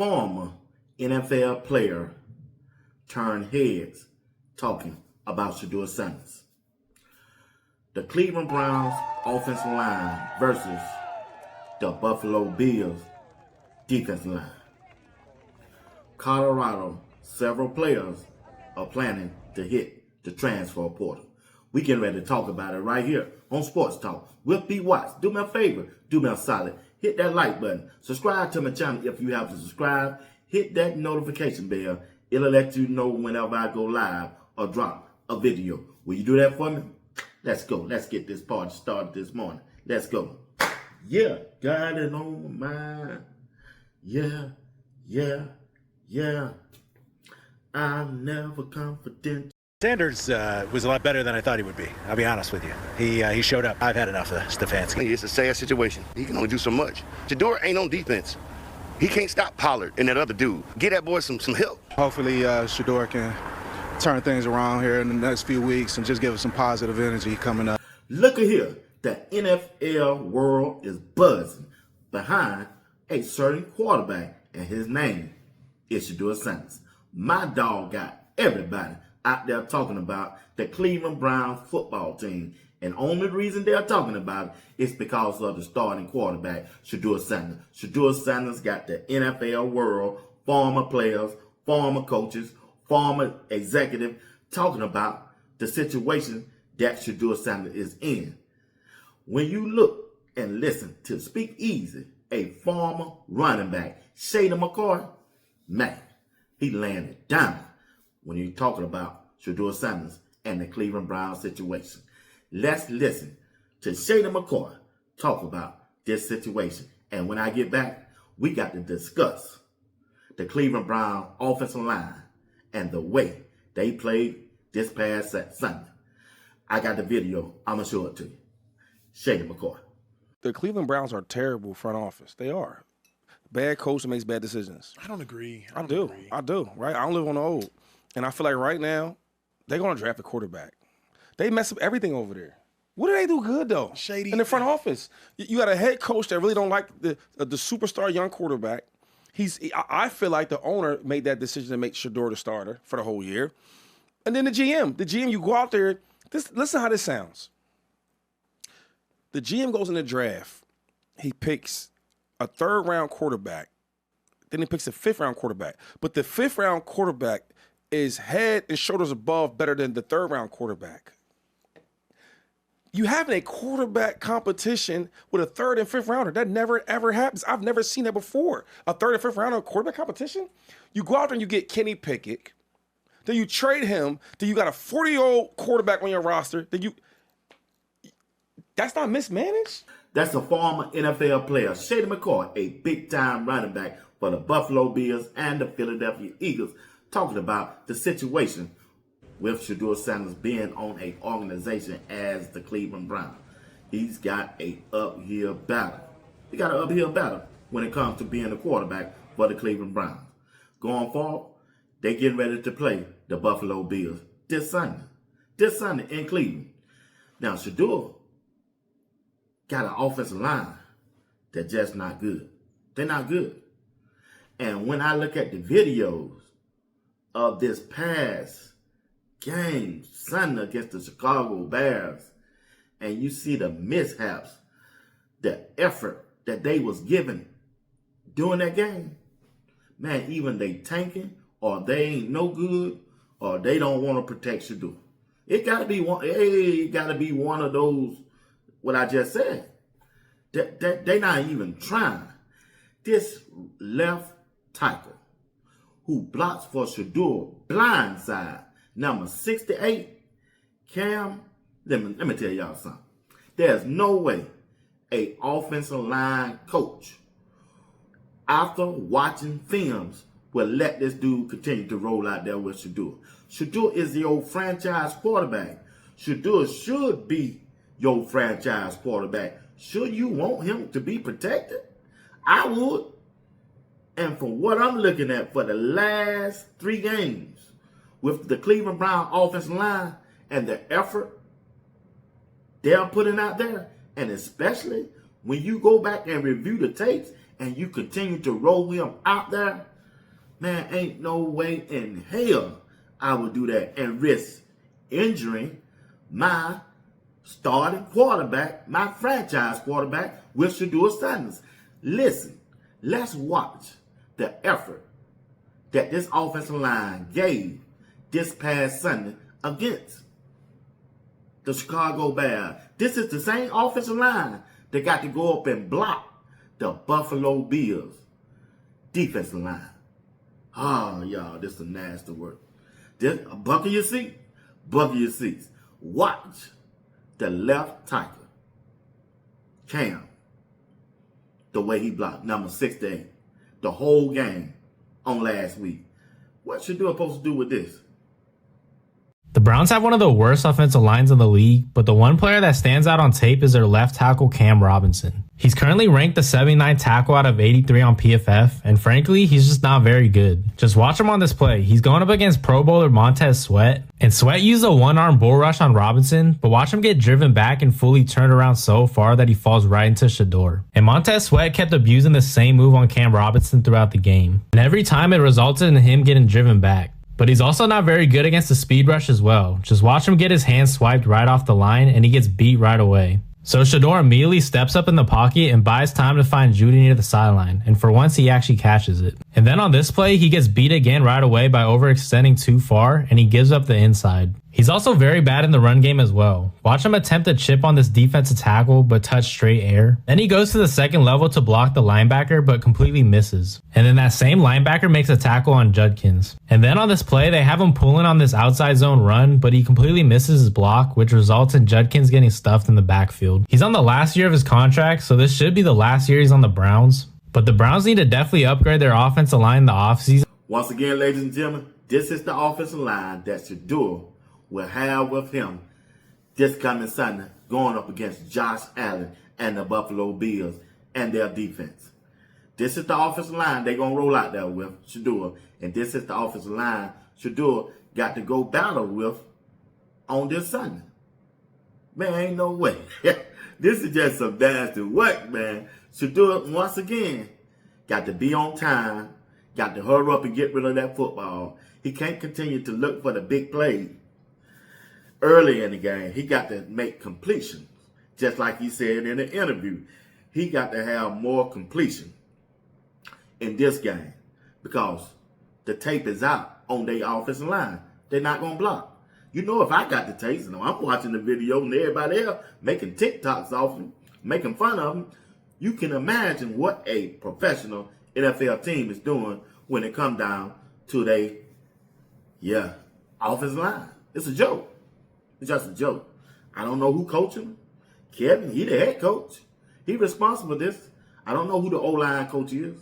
former NFL player turned heads talking about Shedeur Sanders. The Cleveland Browns offensive line versus the Buffalo Bills defensive line. Colorado, several players are planning to hit the transfer portal. We getting ready to talk about it right here on Sports Talk with B. Watts. Do me a favor, do me a solid. Hit that like button. Subscribe to my channel if you haven't subscribed. Hit that notification bell. It'll let you know whenever I go live or drop a video. Will you do that for me? Let's go. Let's get this party started this morning. Let's go. Yeah, got it on my mind. Yeah. I'm never confident. Sanders was a lot better than I thought he would be. I'll be honest with you. He showed up. I've had enough of Stefanski. It's a sad situation. He can only do so much. Shedeur ain't on defense. He can't stop Pollard and that other dude. Get that boy some help. Hopefully Shedeur can turn things around here in the next few weeks and just give us some positive energy coming up. Look at here. The NFL world is buzzing behind a certain quarterback, and his name is Shedeur Sanders. My dog got everybody out there talking about the Cleveland Browns football team. And only reason they're talking about it is because of the starting quarterback, Shedeur Sanders. Shedeur Sanders got the NFL world, former players, former coaches, former executive talking about the situation that Shedeur Sanders is in. When you look and listen to Speak Easy, a former running back, Shedeur McCoy, man, he landed down when you're talking about Shedeur Sanders and the Cleveland Browns situation. Let's listen to Shedeur McCoy talk about this situation. And when I get back, we got to discuss the Cleveland Browns offensive line and the way they played this past Sunday. I got the video. I'm going to show it to you. Shedeur McCoy. The Cleveland Browns are terrible front office. They are. Bad coach that makes bad decisions. I don't agree. I do, right? I don't live on the old. And I feel like right now, they're going to draft a quarterback. They mess up everything over there. What do they do good, though? Shady. In the front office. You got a head coach that really don't like the superstar young quarterback. I feel like the owner made that decision to make Shedeur the starter for the whole year. And then the GM, you go out there. Listen how this sounds. The GM goes in the draft. He picks a third-round quarterback. Then he picks a fifth-round quarterback. But the fifth-round quarterback is head and shoulders above better than the third-round quarterback. You having a quarterback competition with a third and fifth rounder. That never, ever happens. I've never seen that before. A third and fifth rounder quarterback competition? You go out there and you get Kenny Pickett. Then you trade him. Then you got a 40-year-old quarterback on your roster. That's not mismanaged? That's a former NFL player, Shedeur McCoy, a big-time running back for the Buffalo Bills and the Philadelphia Eagles, talking about the situation with Shedeur Sanders being on an organization as the Cleveland Browns. He's got an uphill battle. He got an uphill battle when it comes to being a quarterback for the Cleveland Browns. Going forward, they getting ready to play the Buffalo Bills this Sunday in Cleveland. Now, Shedeur got an offensive line that's just not good. They're not good. And when I look at the videos of this past game Sunday against the Chicago Bears, and you see the mishaps, the effort that they was given during that game, man, even they tanking or they ain't no good or they don't want to protect Shedeur. It gotta be one of those, what I just said. They not even trying. This left tackle who blocks for Shedeur, blindside, number 68, Cam, let me tell y'all something. There's no way a offensive line coach, after watching films, will let this dude continue to roll out there with Shedeur. Shedeur is the old franchise quarterback. Shedeur should be your franchise quarterback. Should you want him to be protected? I would. And from what I'm looking at for the last 3 games, with the Cleveland Browns offensive line and the effort they're putting out there, and especially when you go back and review the tapes and you continue to roll him out there, man, ain't no way in hell I would do that and risk injuring my starting quarterback, my franchise quarterback, with Shedeur Sanders. Listen, let's watch the effort that this offensive line gave this past Sunday against the Chicago Bears. This is the same offensive line that got to go up and block the Buffalo Bills defensive line. Oh, y'all, this is a nasty work. Just buckle your seat, buckle your seats. Watch the left tackle, Cam, the way he blocked, number 68, the whole game on last week. What Shedeur supposed to do with this? The Browns have one of the worst offensive lines in the league, but the one player that stands out on tape is their left tackle Cam Robinson. He's currently ranked the 79th tackle out of 83 on PFF, and frankly, he's just not very good. Just watch him on this play. He's going up against Pro Bowler Montez Sweat, and Sweat used a one-arm bull rush on Robinson, but watch him get driven back and fully turned around so far that he falls right into Shedeur. And Montez Sweat kept abusing the same move on Cam Robinson throughout the game, and every time it resulted in him getting driven back. But he's also not very good against the speed rush as well. Just watch him get his hand swiped right off the line and he gets beat right away. So Shedeur immediately steps up in the pocket and buys time to find Judy near the sideline, and for once he actually catches it. And then on this play, he gets beat again right away by overextending too far, and he gives up the inside. He's also very bad in the run game as well. Watch him attempt a chip on this defensive tackle, but touch straight air. Then he goes to the second level to block the linebacker, but completely misses. And then that same linebacker makes a tackle on Judkins. And then on this play, they have him pulling on this outside zone run, but he completely misses his block, which results in Judkins getting stuffed in the backfield. He's on the last year of his contract, so this should be the last year he's on the Browns. But the Browns need to definitely upgrade their offensive line in the offseason. Once again, ladies and gentlemen, this is the offensive line that Shedeur will have with him this coming Sunday, going up against Josh Allen and the Buffalo Bills and their defense. This is the offensive line they're going to roll out there with Shedeur. And this is the offensive line Shedeur got to go battle with on this Sunday. Man, ain't no way. This is just some nasty work, man. Shedeur, once again, got to be on time, got to hurry up and get rid of that football. He can't continue to look for the big play early in the game. He got to make completions, just like he said in the interview. He got to have more completion in this game because the tape is out on their offensive line. They're not going to block. You know, if I got the tape, and I'm watching the video and everybody else making TikToks off him, making fun of him, you can imagine what a professional NFL team is doing when it comes down to their, offensive line. It's a joke. It's just a joke. I don't know who coaching him. Kevin, he the head coach. He responsible for this. I don't know who the OLine coach is.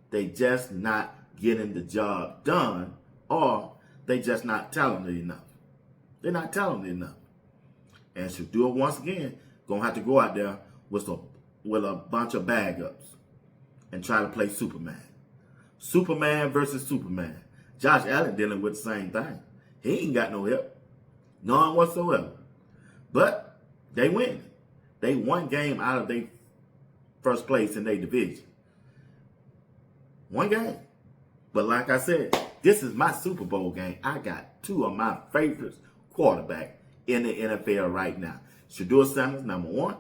They just not getting the job done, or they just not talented enough. They're not talented enough. And Shedeur, once again, going to have to go out there with a bunch of bag-ups and try to play Superman. Superman versus Superman. Josh Allen dealing with the same thing. He ain't got no help. None whatsoever. But they win. They one game out of their first place in their division. One game. But like I said, this is my Super Bowl game. I got two of my favorites quarterback in the NFL right now. Shedeur Sanders, number 1.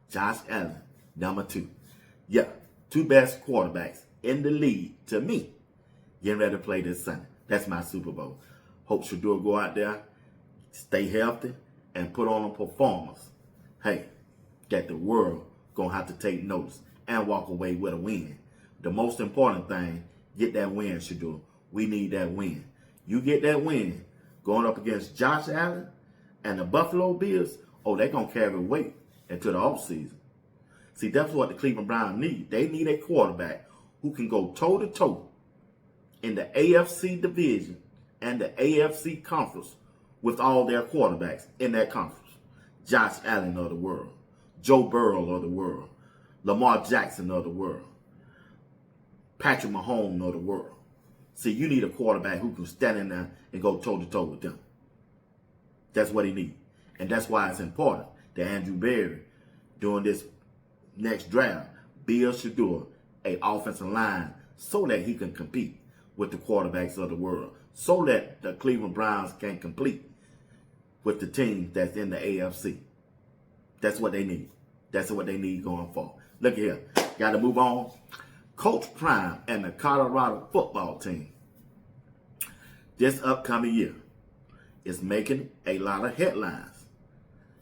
Josh Allen, number 2. Yeah, two best quarterbacks in the league to me. Getting ready to play this Sunday. That's my Super Bowl. Hope Shedeur go out there, stay healthy, and put on a performance. Hey, that the world gonna have to take notice and walk away with a win. The most important thing, get that win, Shedeur. We need that win. You get that win, going up against Josh Allen and the Buffalo Bills, they're going to carry weight into the offseason. See, that's what the Cleveland Browns need. They need a quarterback who can go toe-to-toe in the AFC division and the AFC conference with all their quarterbacks in that conference. Josh Allen of the world, Joe Burrow of the world, Lamar Jackson of the world, Patrick Mahomes of the world. See, you need a quarterback who can stand in there and go toe-to-toe with them. That's what he needs. And that's why it's important that Andrew Berry, during this next draft, build Shedeur an offensive line so that he can compete with the quarterbacks of the world, so that the Cleveland Browns can compete with the teams that's in the AFC. That's what they need. That's what they need going forward. Look here. Got to move on. Coach Prime and the Colorado football team this upcoming year is making a lot of headlines.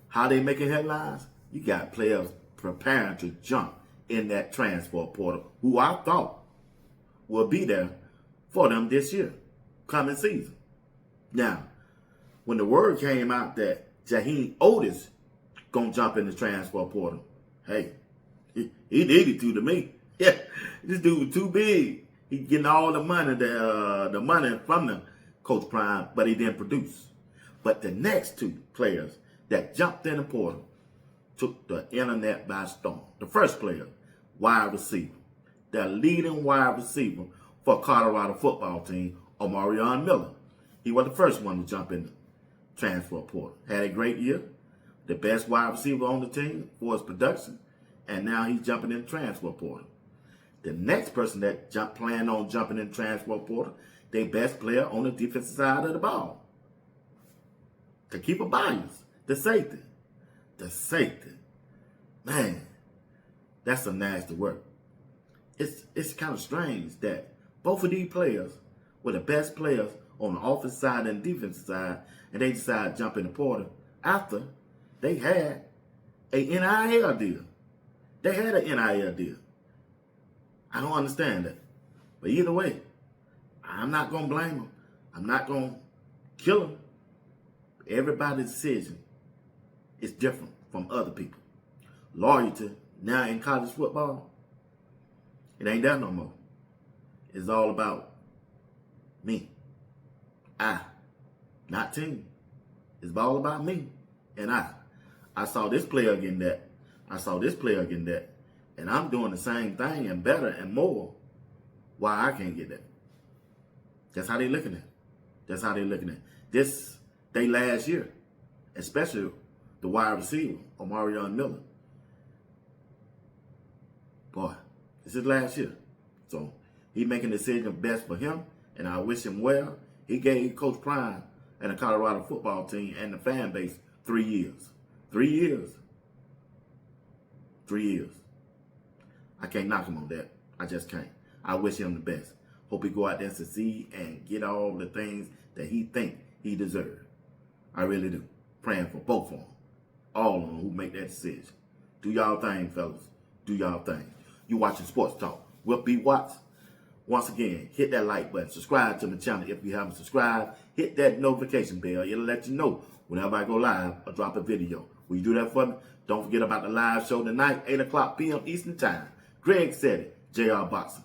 How they making headlines? You got players preparing to jump in that transfer portal who I thought will be there for them this year, coming season. Now, when the word came out that Jaheim Otis gonna jump in the transfer portal, hey, he needed to me. Yeah, this dude was too big. He getting all the money, the money from the Coach Prime, but he didn't produce. But the next two players that jumped in the portal took the internet by storm. The first player, wide receiver, the leading wide receiver for Colorado football team, Omarion Miller. He was the first one to jump in the transfer portal. Had a great year, the best wide receiver on the team for his production, and now he's jumping in the transfer portal. The next person that planned on jumping in the transfer portal, their best player on the defensive side of the ball. To keep a bias, the safety. The safety. Man, that's some nasty work. It's kind of strange that both of these players were the best players on the offensive side and defensive side, and they decided to jump in the portal after they had a NIL deal. They had an NIL deal. I don't understand that. But either way, I'm not going to blame them. I'm not going to kill them. Everybody's decision is different from other people. Loyalty, now in college football, it ain't that no more. It's all about me. I, not team. It's all about me and I. I saw this player getting that. I saw this player getting that. And I'm doing the same thing and better and more. Why I can't get that? That's how they looking at it. That's how they looking at it. This, they last year, especially the wide receiver, Omarion Miller. Boy, this is last year. So he making the decision best for him, and I wish him well. He gave Coach Prime and the Colorado football team and the fan base 3 years. 3 years. 3 years. I can't knock him on that. I just can't. I wish him the best. Hope he go out there and succeed and get all the things that he think he deserves. I really do. Praying for both of them. All of them who make that decision. Do y'all thing, fellas. Do y'all thing. You watching Sports Talk with B. Watts. Once again, hit that like button. Subscribe to the channel if you haven't subscribed. Hit that notification bell. It'll let you know whenever I go live or drop a video. Will you do that for me? Don't forget about the live show tonight, 8 o'clock p.m. Eastern Time. Greg said it. JR Boxing.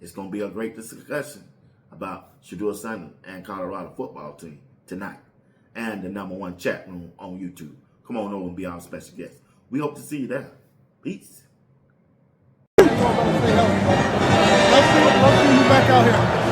It's going to be a great discussion about Shedeur Sanders and Colorado football team tonight. And the #1 chat room on YouTube. Come on over and be our special guest. We hope to see you there. Peace. Let's see you back out here.